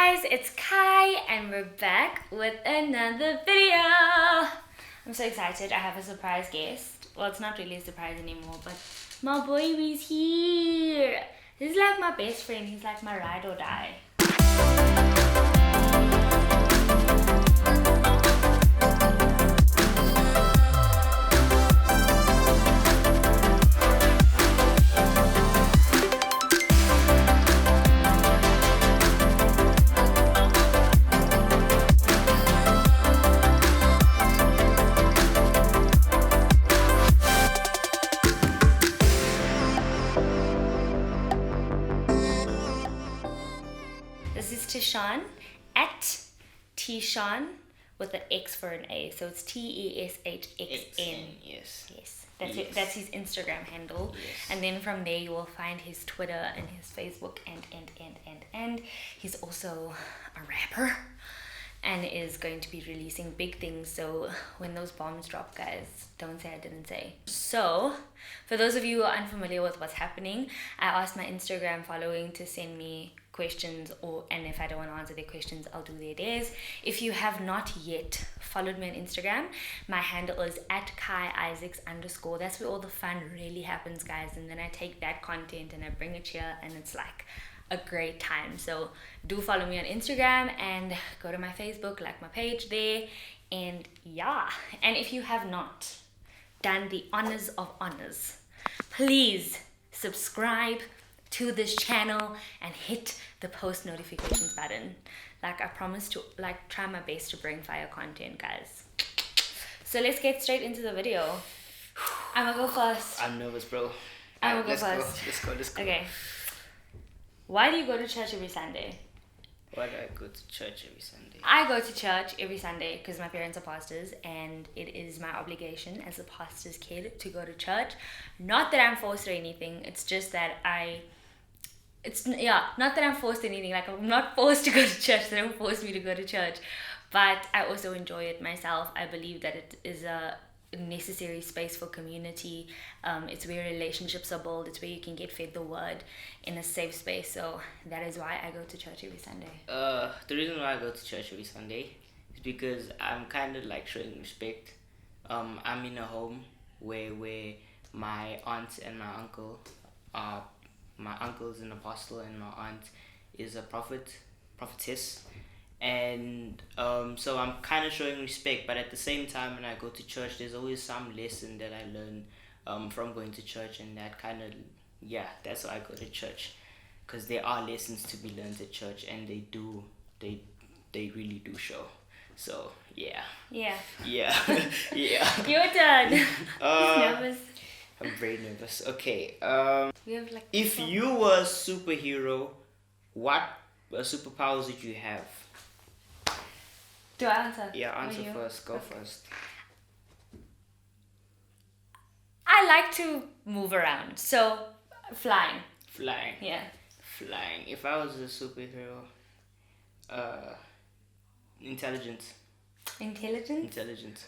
guys, it's Kai and we're back with another video. I'm so excited. I have a surprise guest. Well, it's not really a surprise anymore, but my boy is here. He's like my best friend. He's like my ride or die. This is Tishan at Tishan with an X for an A. So it's TESHXN. Yes. Yes. That's his Instagram handle. Yes. And then from there you will find his Twitter and his Facebook and he's also a rapper and is going to be releasing big things. So when those bombs drop, guys, don't say I didn't say. So for those of you who are unfamiliar with what's happening, I asked my Instagram following to send me questions, and if I don't want to answer their questions, I'll do their dares. If you have not yet followed me on Instagram, my handle is at @KaiIsaacs_. That's where all the fun really happens, guys. And then I take that content and I bring it here, and it's like a great time. So do follow me on Instagram and go to my Facebook, like my page there. And yeah, and if you have not done the honors of honors, please subscribe to this channel and hit the post notifications button. Like, I promise to try my best to bring fire content, guys. So let's get straight into the video. I'm gonna go first. I'm nervous, bro. I'm gonna go first. Let's go. Okay. Why do you go to church every Sunday? Why do I go to church every Sunday? I go to church every Sunday because my parents are pastors and it is my obligation as a pastor's kid to go to church. Not that I'm forced or anything. It's just that not that I'm forced or anything. Like, I'm not forced to go to church. They don't force me to go to church. But I also enjoy it myself. I believe that it is a necessary space for community. It's where relationships are built. It's where you can get fed the word in a safe space. So that is why I go to church every Sunday. The reason why I go to church every Sunday is because I'm kind of like showing respect. I'm in a home where my aunt and my uncle are. My uncle is an apostle and my aunt is a prophetess. And so I'm kind of showing respect, but at the same time when I go to church, there's always some lesson that I learn from going to church, and that kind of, that's why I go to church, because there are lessons to be learned at church, and they really do show. So yeah. Your turn. He's nervous. I'm very nervous. Okay. We have like. If you were a superhero, what superpowers would you have? Do I answer? Yeah, answer first. Go first. I like to move around, so flying. Flying. Yeah. Flying. If I was a superhero, intelligent. Intelligent?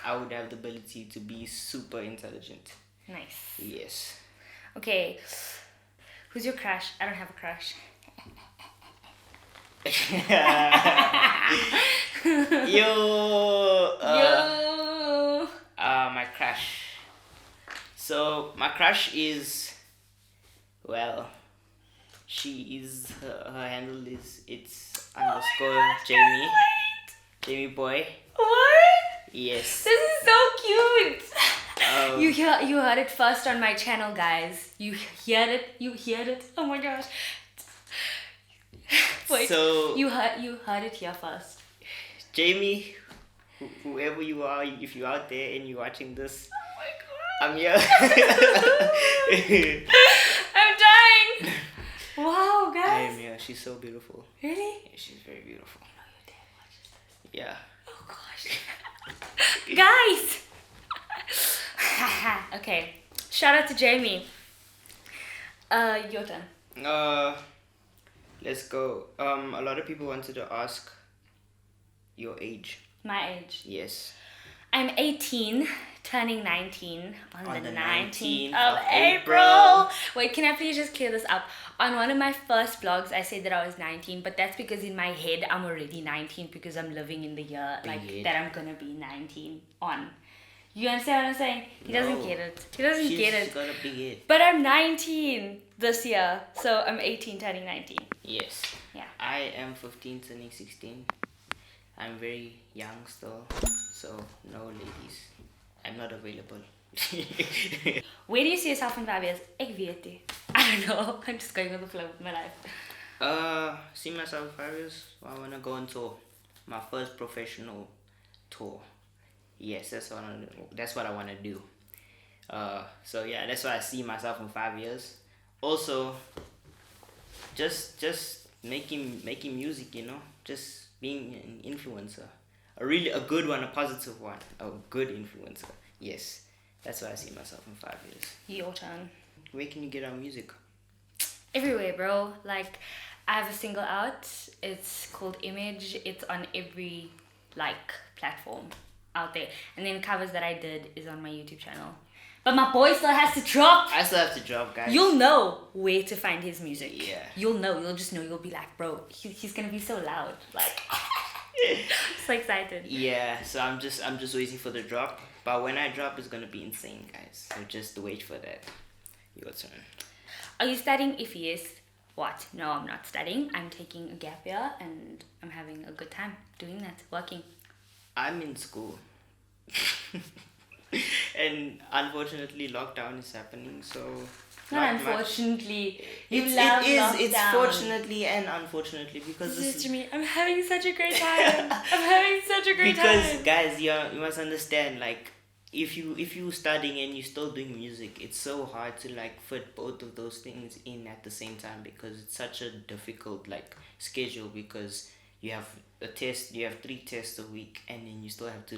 I would have the ability to be super intelligent. Nice. Yes. Okay. Who's your crush? I don't have a crush. My crush. So my crush is, well, she is her handle is _Jamie. Jamie boy. What? Yes. This is so cute. You heard it first on my channel, guys. You heard it. Oh my gosh. Wait. So you heard it here first. Jamie, whoever you are, if you're out there and you're watching this, oh my god, I'm here. I'm dying. Wow, guys. I am here. She's so beautiful. Really? Yeah, she's very beautiful. I know your dad watches this. Yeah. Oh gosh. Guys. Okay. Shout out to Jamie. Your turn. Let's go. A lot of people wanted to ask your age. My age. Yes. I'm 18, turning 19 on the 19th 19th of of April. April. Wait, can I please just clear this up? On one of my first vlogs, I said that I was 19, but that's because in my head, I'm already 19 because I'm living in the year that I'm gonna be 19 on. You understand what I'm saying? He doesn't No. get it. He doesn't get She's it. got a big head. But I'm 19 this year, so I'm 18 turning 19. Yes. Yeah. I am 15 turning 16. I'm very young still, so no ladies. I'm not available. Where do you see yourself in 5 years? Ek weet nie. I don't know. I'm just going with the flow of my life. See myself in 5 years. I wanna go on tour. My first professional tour. Yes, that's what I wanna do. So yeah, that's why I see myself in 5 years. Also, just making music, you know, just being an influencer, a good one, a positive one, a good influencer. Yes, that's why I see myself in 5 years. Your turn. Where can you get our music? Everywhere, bro. Like, I have a single out. It's called Image. It's on every platform out there. And then covers that I did is on my YouTube channel. But my boy still has to drop. I still have to drop, guys. You'll know where to find his music. Yeah. You'll know. You'll just know. You'll be like, bro, he's gonna be so loud. Like, so excited. Yeah. So I'm just waiting for the drop. But when I drop, it's gonna be insane, guys. So just wait for that. Your turn. Are you studying? If yes, what? No, I'm not studying. I'm taking a gap year and I'm having a good time doing that, working. I'm in school. And unfortunately lockdown is happening, so Not unfortunately. It's fortunately and unfortunately because this is to me. I'm having such a great time. I'm having such a great time. Because guys, you must understand, like, if you studying and you're still doing music, it's so hard to fit both of those things in at the same time because it's such a difficult schedule because you have a test, you have 3 tests a week, and then you still have to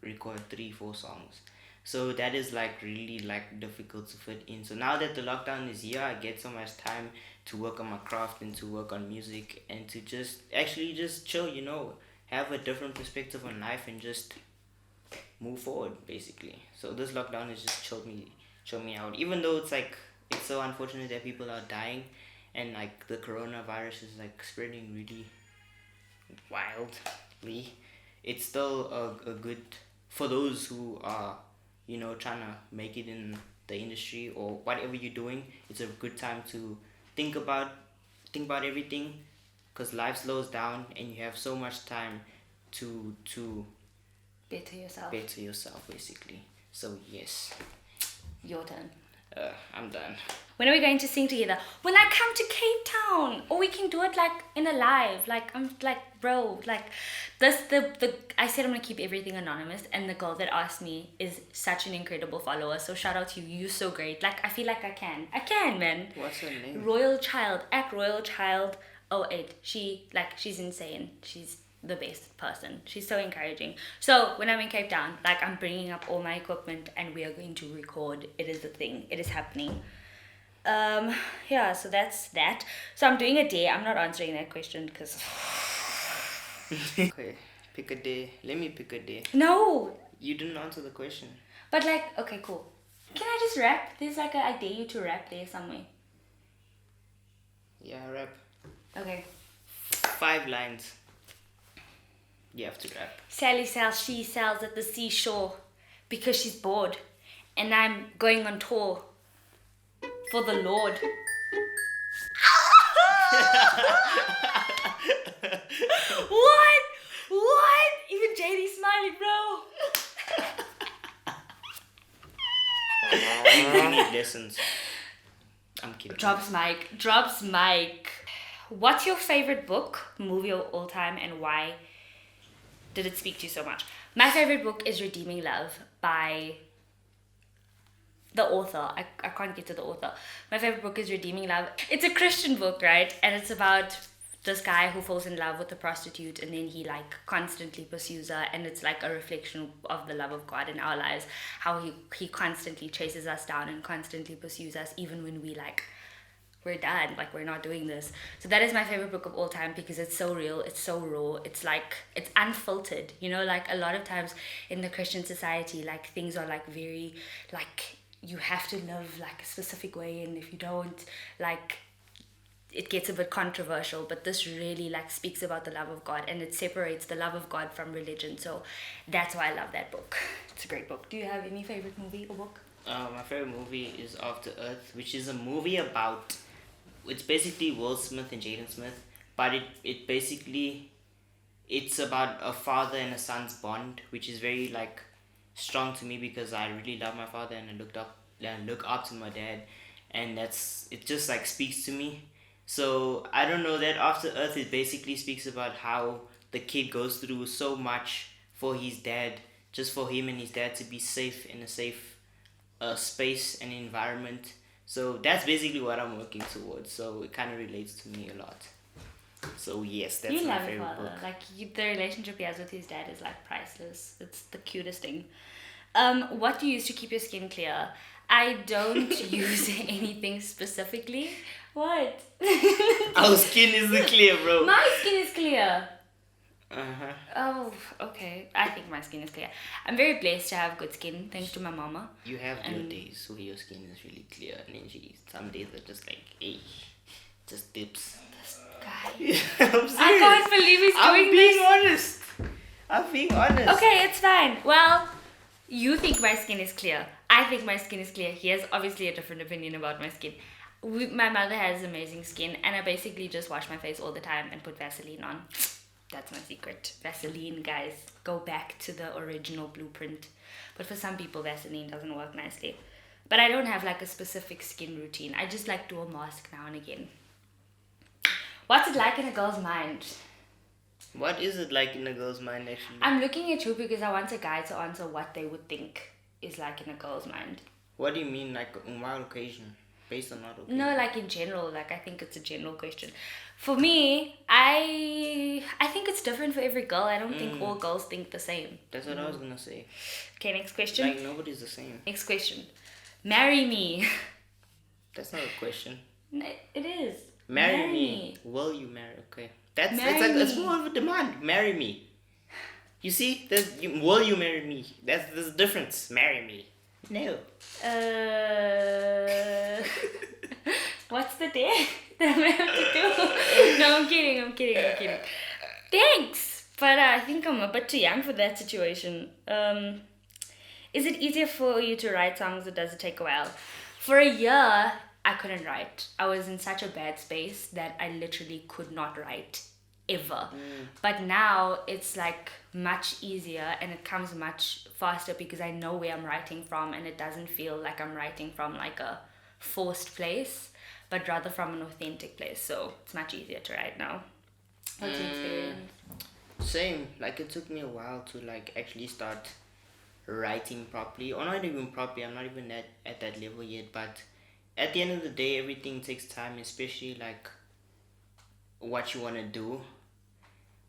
record 3-4 songs. So that is really difficult to fit in. So now that the lockdown is here, I get so much time to work on my craft and to work on music and to just chill, have a different perspective on life and just move forward basically. So this lockdown has just chilled me out. Even though it's so unfortunate that people are dying and the coronavirus is spreading really wildly, it's still a good for those who are trying to make it in the industry or whatever you're doing. It's a good time to think about everything because life slows down and you have so much time to better yourself basically. So yes, your turn. I'm done. When are we going to sing together? When I come to Cape Town, or we can do it in a live. Bro, I said I'm gonna keep everything anonymous, and the girl that asked me is such an incredible follower. So shout out to you. You're so great. I feel like I can, man. What's her name? Royal Child @RoyalChild 08. She's insane. She's the best person. She's so encouraging. So when I'm in Cape Town, I'm bringing up all my equipment and we are going to record. It is a thing. It is happening. Yeah, so that's that. So I'm doing a day. I'm not answering that question because okay, pick a day. Let me pick a day. No, you didn't answer the question. But okay, cool. Can I just rap? There's I dare you to rap there somewhere. Yeah, rap. Okay. 5 lines. You have to rap. Sally sells, she sells at the seashore because she's bored. And I'm going on tour for the Lord. What? Even JD smiling, bro. You need lessons. I'm kidding. Drops mic. What's your favorite book, movie of all time, and why did it speak to you so much? My favorite book is Redeeming Love by the author. I can't get to the author. My favorite book is Redeeming Love. It's a Christian book, right? And it's about this guy who falls in love with a prostitute and then he constantly pursues her, and it's a reflection of the love of God in our lives, how he constantly chases us down and constantly pursues us even when we we're done, like we're not doing this. So that is my favorite book of all time because it's so real, it's so raw, it's like it's unfiltered, you know. Like a lot of times in the Christian society, like things are like very like you have to live like a specific way, and if you don't, like it gets a bit controversial. But this really like speaks about the love of God, and it separates the love of God from religion. So that's why I love that book. It's a great book. Do you have any favorite movie or book? My favorite movie is After Earth, which is a movie about, it's basically Will Smith and Jaden Smith, but it basically, it's about a father and a son's bond, which is very like strong to me because I really love my father and I look up to my dad, and it just like speaks to me. So I don't know, that After Earth, it basically speaks about how the kid goes through so much for his dad, just for him and his dad to be safe in a safe space and environment. So that's basically what I'm working towards. So it kind of relates to me a lot. So yes, that's you my love favorite your father. book. Like the relationship he has with his dad is like priceless. It's the cutest thing. What do you use to keep your skin clear? I don't use anything specifically. What? Our skin is clear, bro. My skin is clear. Uh-huh. Oh, okay. I think my skin is clear. I'm very blessed to have good skin, thanks to my mama. You have your days where your skin is really clear, and then some days are just like, hey, just dips. This guy. I'm serious. I can't believe he's doing this. I'm being honest. Okay, it's fine. Well, you think my skin is clear. I think my skin is clear. He has obviously a different opinion about my skin. My mother has amazing skin, and I basically just wash my face all the time and put Vaseline on. That's my secret. Vaseline, guys. Go back to the original blueprint. But for some people, Vaseline doesn't work nicely. But I don't have like a specific skin routine. I just like do a mask now and again. What's it like in a girl's mind? What is it like in a girl's mind, actually? I'm looking at you because I want a guy to answer what they would think is like in a girl's mind. What do you mean, like on what occasion? Based on what occasion? No, like in general. Like I think it's a general question. For me, I think it's different for every girl. I don't think all girls think the same. That's what I was gonna say. Okay, next question. Like nobody's the same. Next question. Marry me. That's not a question. No, it is. Marry me. Will you marry? Okay. That's Marry more of a demand. Marry me. You see, will you marry me? There's a difference. Marry me. No. What's the date that we have to do? No, I'm kidding. Thanks, but I think I'm a bit too young for that situation. Is it easier for you to write songs, or does it take a while? For a year, I couldn't write. I was in such a bad space that I literally could not write ever. But now it's like much easier, and it comes much faster because I know where I'm writing from, and it doesn't feel like I'm writing from like a forced place, but rather from an authentic place. So it's much easier to write now. What's your experience? Same. Like it took me a while to like actually start writing properly, or not even properly. I'm not even at that level yet, but at the end of the day, everything takes time, especially like what you want to do.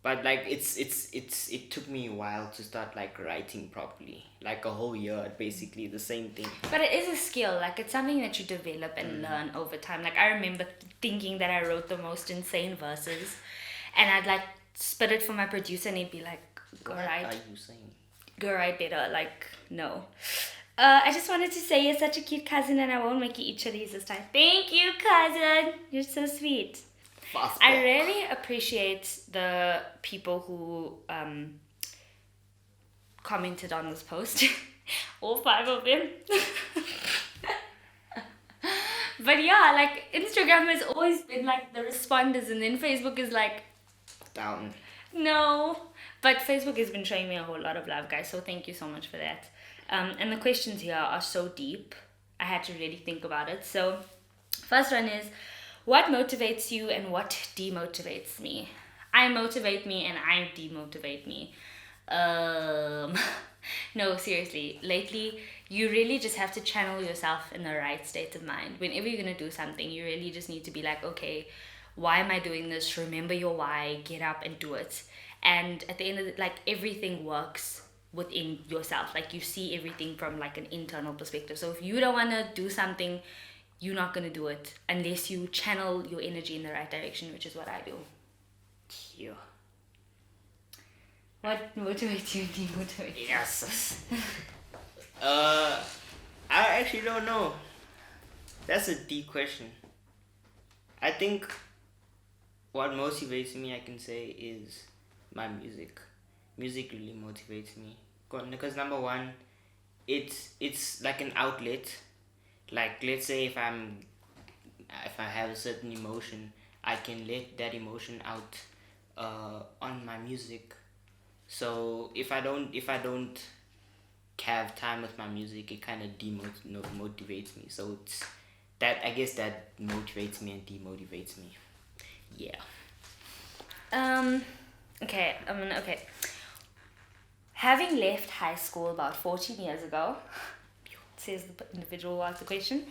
But like it took me a while to start like writing properly, like a whole year, basically the same thing. But it is a skill. Like it's something that you develop and learn over time. Like I remember thinking that I wrote the most insane verses, and I'd like spit it for my producer, and he'd be like, "Go write." What are you saying? Go write better. Like no. I just wanted to say you're such a cute cousin, and I won't make you eat chilies this time. Thank you, cousin. You're so sweet. I really appreciate the people who commented on this post. All 5 of them. But yeah, like Instagram has always been like the responders, and then Facebook is like Down. no. But Facebook has been showing me a whole lot of love, guys, so thank you so much for that. And the questions here are so deep. I had to really think about it. So first one is, what motivates you and what demotivates me? I motivate me and I demotivate me. No, seriously. Lately, you really just have to channel yourself in the right state of mind. Whenever you're going to do something, you really just need to be like, okay, why am I doing this? Remember your why, get up and do it. And at the end of it, like everything works within yourself. Like you see everything from like an internal perspective. So if you don't want to do something, you're not going to do it unless you channel your energy in the right direction, which is what I do. Yeah. What motivates you and demotivates you? Yes. I actually don't know. That's a deep question. I think what motivates me, I can say, is my music. Music really motivates me because number one, it's like an outlet. Like, let's say if I have a certain emotion, I can let that emotion out on my music. So if I don't have time with my music, it kind of motivates me. So it's that, I guess, that motivates me and demotivates me. Yeah. Okay. Okay. Having left high school about 14 years ago, says the individual who asked the question,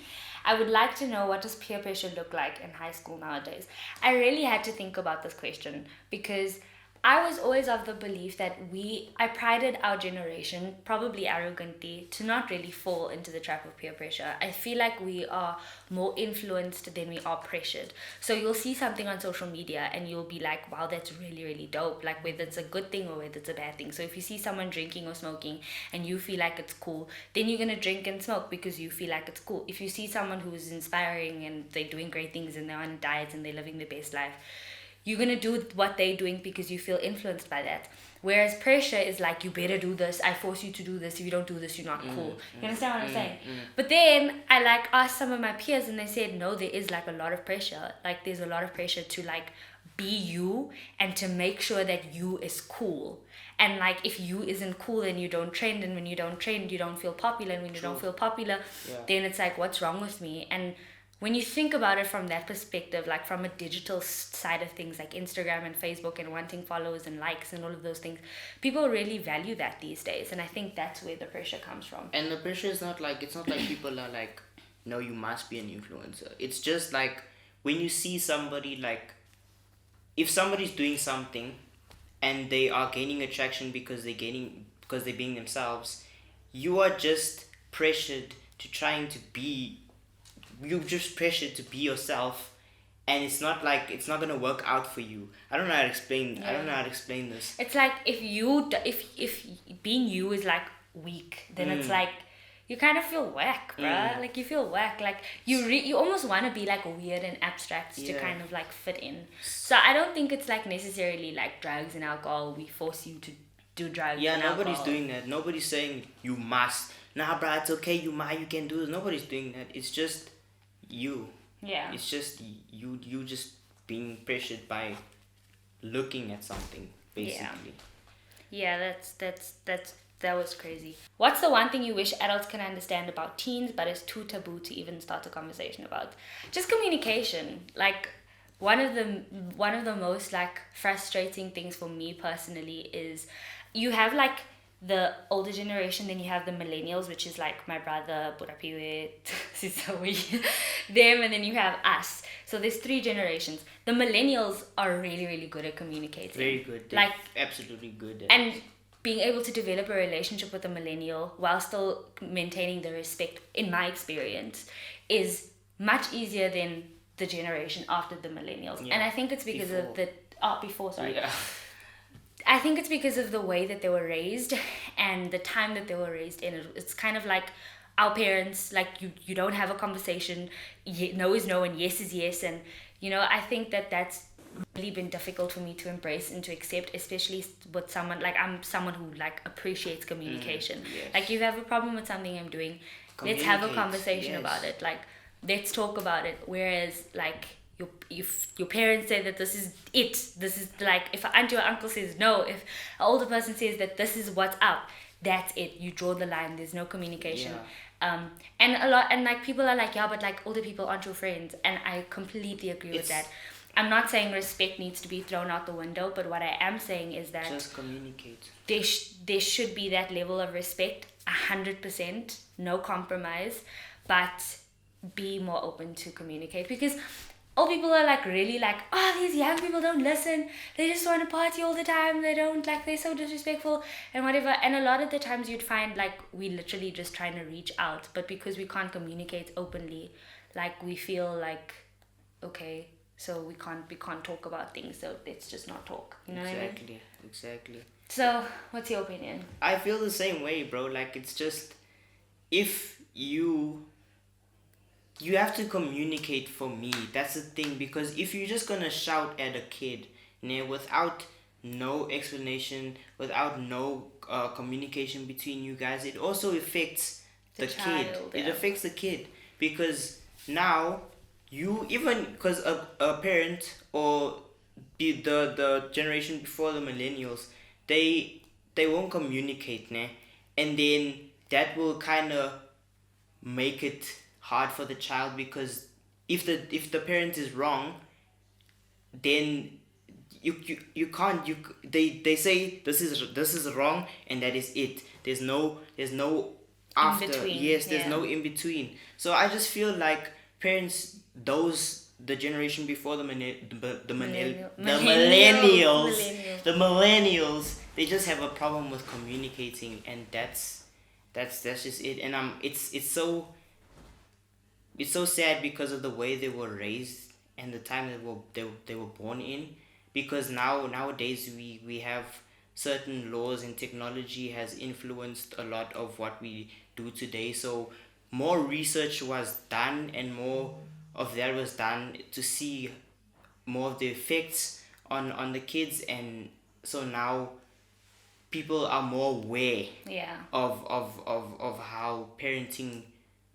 I would like to know, what does peer pressure look like in high school nowadays? I really had to think about this question because I was always of the belief that I prided our generation, probably arrogantly, to not really fall into the trap of peer pressure. I feel like we are more influenced than we are pressured. So you'll see something on social media and you'll be like, wow, that's really, really dope. Like, whether it's a good thing or whether it's a bad thing. So if you see someone drinking or smoking and you feel like it's cool, then you're going to drink and smoke because you feel like it's cool. If you see someone who is inspiring and they're doing great things and they're on diets and they're living their best life, you're going to do what they're doing because you feel influenced by that. Whereas pressure is like, you better do this. I force you to do this. If you don't do this, you're not cool. You understand what I'm saying? But then I asked some of my peers and they said, no, there is a lot of pressure. Like, there's a lot of pressure to be you and to make sure that you is cool. And if you isn't cool, then you don't trend. And when you don't trend, you don't feel popular. And when you don't feel popular, then it's like, what's wrong with me? And when you think about it from that perspective, from a digital side of things, like Instagram and Facebook and wanting followers and likes and all of those things, people really value that these days. And I think that's where the pressure comes from. And the pressure is not it's not like people are like, no, you must be an influencer. It's just like, when you see somebody, if somebody's doing something and they are gaining attraction because they're being themselves, you are just pressured to you're just pressured to be yourself, and it's not gonna work out for you. I don't know how to explain. I don't know how to explain this. It's like, if being you is weak, then it's you kind of feel whack, bruh. You feel whack. You almost want to be weird and abstract to kind of fit in. So I don't think it's necessarily drugs and alcohol. We force you to do drugs. Yeah, and nobody's alcohol. doing that. Nobody's saying you must. Nah, bruh, it's okay. You can do this. Nobody's doing that. It's just you. Yeah. It's just you just being pressured by looking at something, basically. Yeah, that was crazy. What's the one thing you wish adults can understand about teens but is too taboo to even start a conversation about? Just communication. One of the most frustrating things for me personally is you have the older generation, then you have the millennials, which is my brother, Burapiwe, Sisawi, them, and then you have us. So there's 3 generations. The millennials are really, really good at communicating. Very good. They're absolutely good at and being able to develop a relationship with a millennial while still maintaining the respect, in my experience, is much easier than the generation after the millennials. And I think it's because of the... before, sorry. Yeah. I think it's because of the way that they were raised and the time that they were raised in. It's kind of like our parents, you don't have a conversation, no is no and yes is yes. And, I think that's really been difficult for me to embrace and to accept, especially with someone, I'm someone who appreciates communication. Yes. You have a problem with something I'm doing, let's have a conversation about it. Let's talk about it. Whereas, your parents say that this is it. This is if an auntie or uncle says no, if an older person says that this is what's up, that's it. You draw the line. There's no communication. And a lot, and people are yeah, but older people aren't your friends, and I completely agree with that. I'm not saying respect needs to be thrown out the window, but what I am saying is that just communicate. There should be that level of respect, 100%, no compromise, but be more open to communicate, because old people are really these young people don't listen, they just want to party all the time, they don't they're so disrespectful and whatever. And a lot of the times you'd find we literally just trying to reach out, but because we can't communicate openly, like we feel like, okay, so we can't talk about things, so let's just not talk. You know what I mean? Exactly. So, what's your opinion? I feel the same way, bro. Like, it's just, if you have to communicate, for me. That's the thing, because if you're just gonna shout at a kid, without no explanation, without no communication between you guys, it also affects the kid. Child, It yeah. affects the kid, because now you, even because a parent, or the generation before the millennials, they won't communicate, and then that will kind of make it hard for the child, because if the parent is wrong, then you can't, they say this is wrong, and that is it. There's no after. between, Yes, there's yeah. no in between. So I just feel like parents, the generation before the Millennial- millennials, millennials. the millennials, they just have a problem with communicating, and that's just it. And it's so sad, because of the way they were raised and the time they were born in, because nowadays we have certain laws, and technology has influenced a lot of what we do today. So more research was done, and more of that was done to see more of the effects on the kids. And so now people are more aware Yeah. of how parenting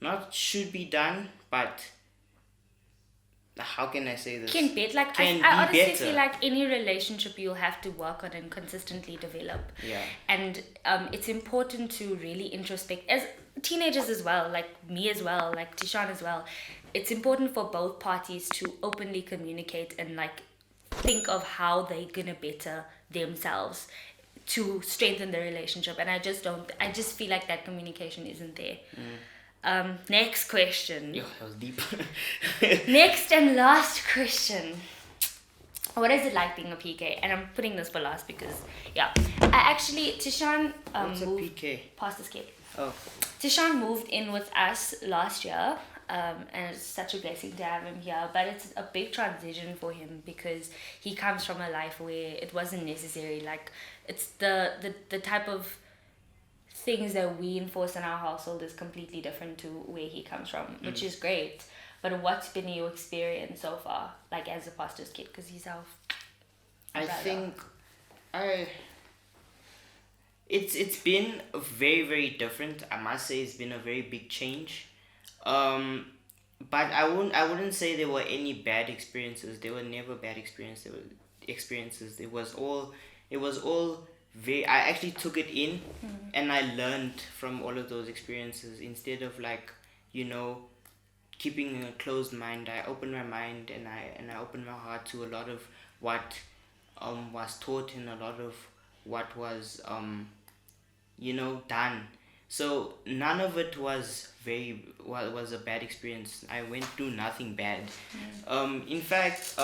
not should be done, but how can I say this? Can be like Can I be honestly better. feel like any relationship you'll have to work on and consistently develop. Yeah. And it's important to really introspect as teenagers as well, like me as well, like Tishan as well. It's important for both parties to openly communicate and like think of how they're gonna better themselves to strengthen the relationship. And I just feel like that communication isn't there. Next question. Yo, that was deep. Next and last question. What is it like being a PK? And I'm putting this for last because, yeah. Tishan What's a moved PK? past this kid. Oh, Tishan moved in with us last year, and it's such a blessing to have him here. But it's a big transition for him because he comes from a life where it wasn't necessary. Like, it's the type of things that we enforce in our household is completely different to where he comes from, which is great. But what's been your experience so far, like as a pastor's kid? Because he's our I brother. think it's been very, very different. I must say it's been a very big change. But I wouldn't say there were any bad experiences. There were never bad experiences. There were experiences. It was all very. I actually took it in, and I learned from all of those experiences. Instead of like, keeping a closed mind, I opened my mind, and I opened my heart to a lot of what was taught, and a lot of what was done. So none of it was was a bad experience. I went through nothing bad. In fact,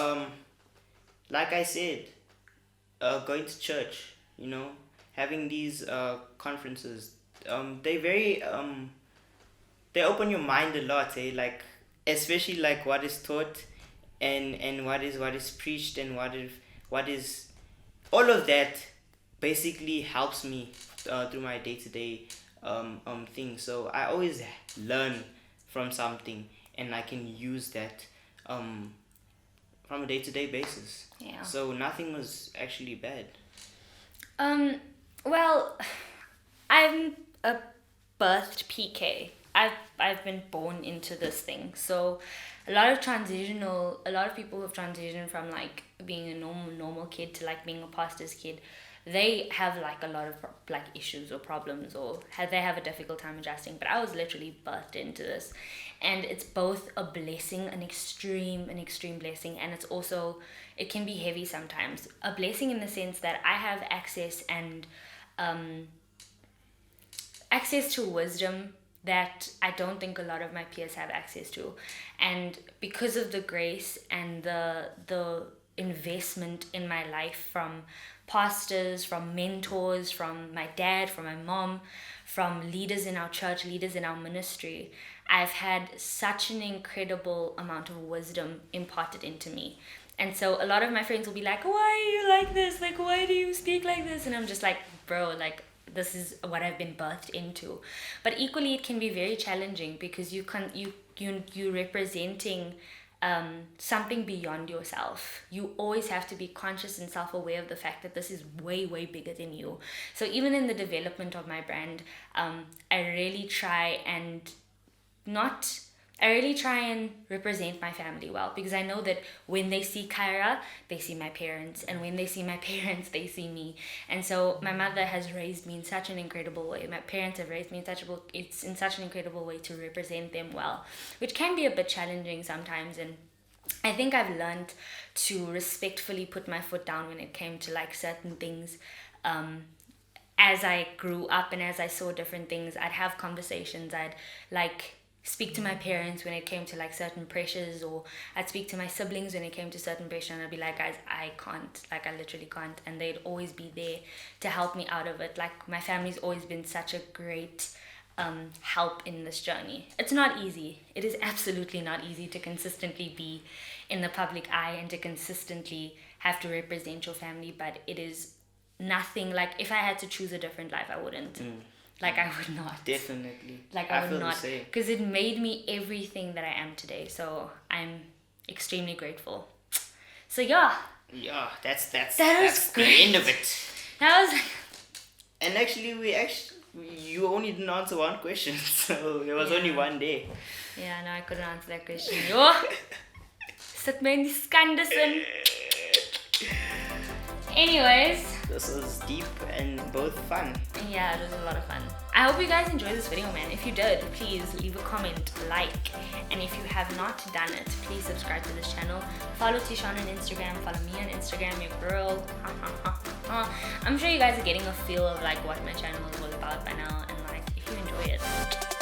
like I said, going to church, having these conferences, they open your mind a lot, like, especially like what is taught, and what is preached, and what is all of that basically helps me through my day-to-day thing. So I always learn from something, and I can use that from a day-to-day basis. Yeah. So nothing was actually bad. Well, I'm a birthed PK. I've been born into this thing. So a lot of people have transitioned from like being a normal kid to like being a pastor's kid. They have like a lot of like issues or problems, or they have a difficult time adjusting. But I was literally birthed into this, and it's both a blessing, an extreme blessing, and it's also, it can be heavy sometimes. A blessing in the sense that I have access to wisdom that I don't think a lot of my peers have access to, and because of the grace and the investment in my life from pastors, from mentors, from my dad, from my mom, from leaders in our church, leaders in our ministry. I've had such an incredible amount of wisdom imparted into me. And so a lot of my friends will be like, why are you like this? Like, why do you speak like this? And I'm just like, bro, like, this is what I've been birthed into. But equally, it can be very challenging because you're representing something beyond yourself. You always have to be conscious and self-aware of the fact that this is way, way bigger than you. So even in the development of my brand, I really try and represent my family well, because I know that when they see Kyra, they see my parents, and when they see my parents, they see me. And so my mother has raised me in such an incredible way. My parents have raised me in such an incredible way to represent them well, which can be a bit challenging sometimes. And I think I've learned to respectfully put my foot down when it came to like certain things. As I grew up and as I saw different things, I'd have conversations. I'd like speak to my parents when it came to like certain pressures, or I'd speak to my siblings when it came to certain pressure, and I'd be like, guys, I can't, like I literally can't, and they'd always be there to help me out of it. Like my family's always been such a great help in this journey. It's not easy. It is absolutely not easy to consistently be in the public eye and to consistently have to represent your family, but it is nothing. Like if I had to choose a different life, I wouldn't. Like I would not. Definitely. Like I would not, because it made me everything that I am today. So I'm extremely grateful. So yeah. Yeah, that's that the great. end of it. That was like... And actually, you only didn't answer one question, so there was only one day. Yeah, no, I couldn't answer that question. Yo, sit my in die skande sin. Anyways. This was deep and both fun. Yeah, it was a lot of fun. I hope you guys enjoyed this video, man. If you did, please leave a comment, like, and if you have not done it, please subscribe to this channel. Follow Tishon on Instagram, follow me on Instagram, your girl. I'm sure you guys are getting a feel of like what my channel is all about by now, and like if you enjoy it,